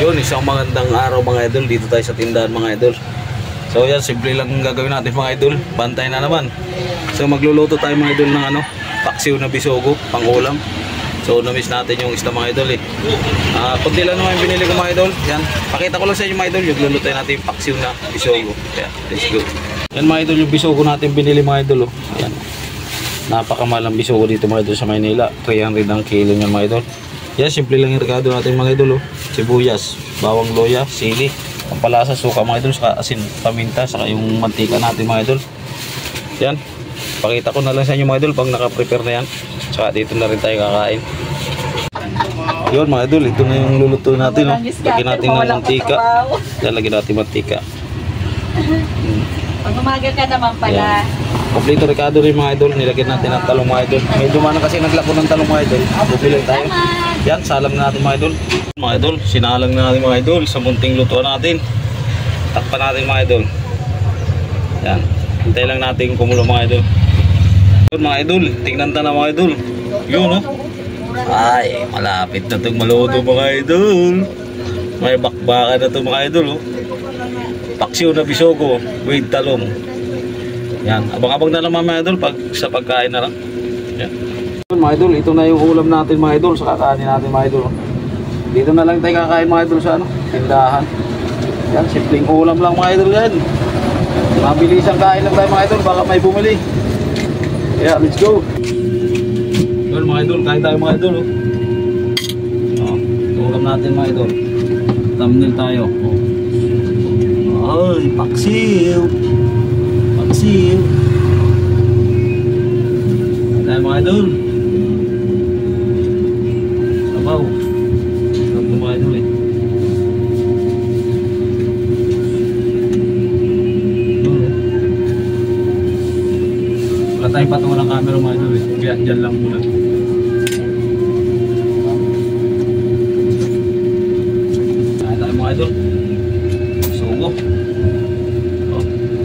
Yun, isang magandang araw mga idol. Dito tayo sa tindahan mga idol. So yan, simple lang gagawin natin mga idol. Bantay na naman. So magluluto tayo mga idol ng paksiw na bisogo, pang ulam. So na-miss natin yung isda mga idol eh. Kunti lang naman yung binili ko mga idol. Yan, pakita ko lang sa inyo mga idol. Yung lulutuin natin yung paksiw na bisogo. Kaya, let's go. Yan mga idol, yung bisogo natin binili mga idol. Yan. Napakamalang bisogo dito mga idol sa Maynila. 300 ang kilo niyan mga idol. Yan, simple lang yung regado natin mga idol. Sibuyas, bawang loya, sili, pampalasa, suka mga idol, saka asin, paminta, saka yung mantika natin mga idol. Yan, pakita ko na lang sa inyo mga idol pag naka-prepare na yan. Saka dito na rin tayo kakain. Yun mga idol, ito na yung luluto natin. Lagyan natin ng mantika. Yan, lagyan natin mantika. Pag umaga ka naman pala. Kompleto regado rin mga idol. Nilagyan natin ng talong mga idol. Medyo man kasi naglako ng talong mga idol. Bubili tayo. Yan, salang na natin mga idol. Mga idol, sinalang na natin mga idol sa munting lutuan natin. Takpan natin mga idol. Yan, hintay lang natin kumulo mga idol. Yun mga idol, tingnan ta na mga idol. Yun ay, malapit na itong maluto mga idol. May bakbakan na ito mga idol Paksiw na bisogo with talong. Yan, abang-abang na lang mga idol pag sa pagkain na lang. Yan. Mga idol, ito na yung ulam natin mga idol sa kakanin natin mga idol. Dito na lang tayo kakain mga idol sa tindahan. Yan, simpleng ulam lang mga idol yan. Mabilisang kain lang tayo mga idol, baka may bumili. Yeah, let's go. Yun mga idol, kain tayo mga idol ulam natin mga idol. Thumbnail tayo. Ay, paksiw. Paksiw. Tayo mga idol. Sabaw. Sabaw mga idol Wala tayong patungan ng camera mga idol Kaya dyan lang muna. Tayo tayo mga idol. Sugo.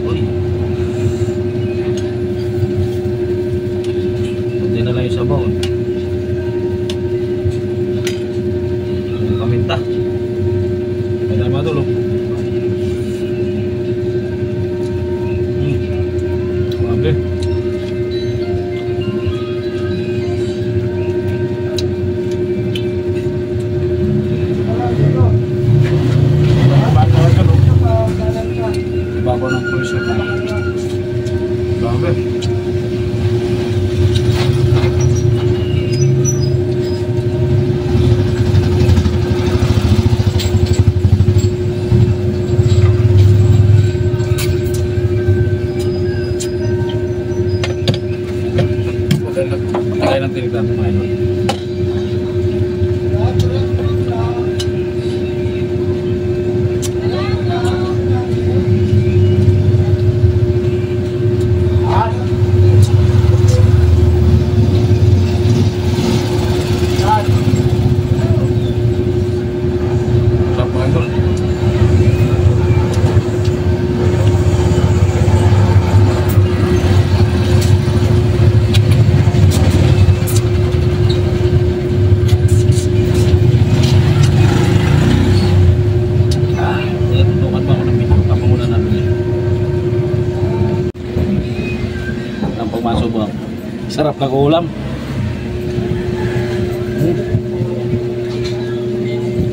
Uy. Kunti na lang yung sabaw paminta. Tayo tayo mga idol Grabe. Bago ng puso na. Grabe. Patay ng tinig natin mga idol. Sarap na ulam.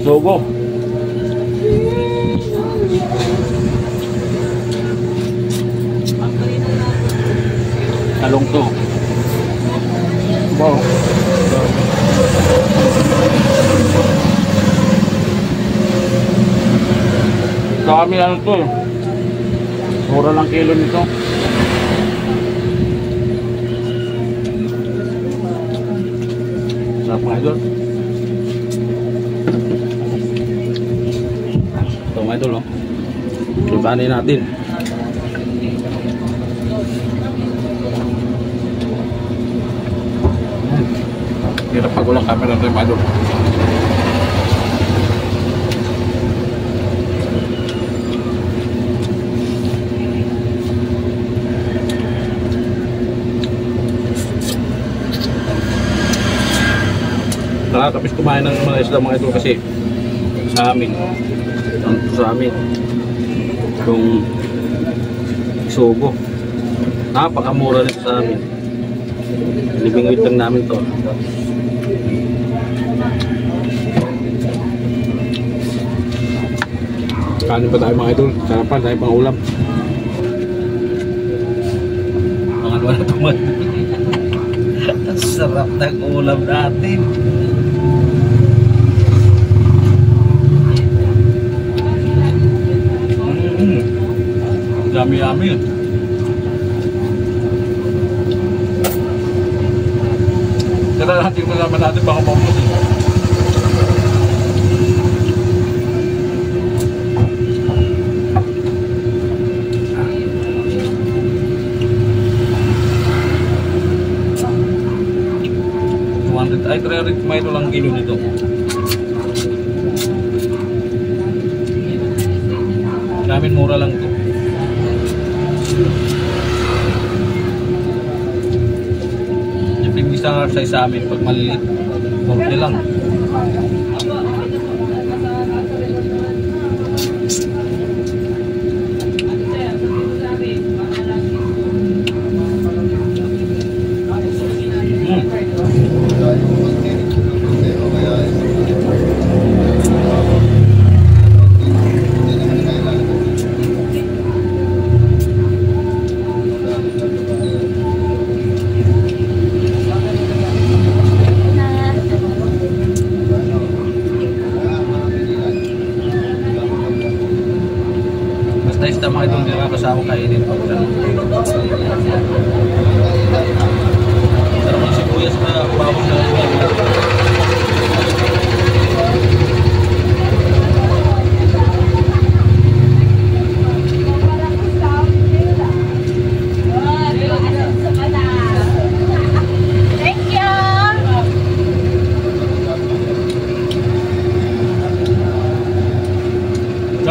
Sogo. Talong to. Wow. Kami to mura lang kilo nito. Sarap mga idol. Ito mga idol Lipanin natin. Hirap pag ulang camera ito mga idol. Nakakapis kumain ng mga isda mga idol kasi sa amin. Ito sa amin. Yung subo. Napakamura nito sa amin. Libingwit lang namin to. Kanin pa tayo mga idol. Sarapan tayo pang ulam. Mga alwa na tumat. Ang sarap ng ulam natin. Yummy-yummy yun. Kaya natin malaman natin baka maubos eh. Ay, 300 may ito lang kilo nito. Namin mura lang to. Yung isang size sa amin pag maliliit, 40 lang. Basta mga itong nakakasama kainin pag sarap ng sibuyas na bawang na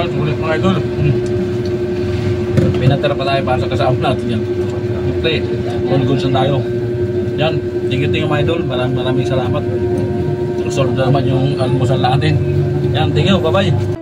sulit mga idol. Pinatira pa tayo para sa kasama natin yan. Siyempre, all goods na tayo. Yan, tingin-tingin mga idol. Maraming salamat. Resolve naman yung almusal natin. Yan, tingin, bye-bye.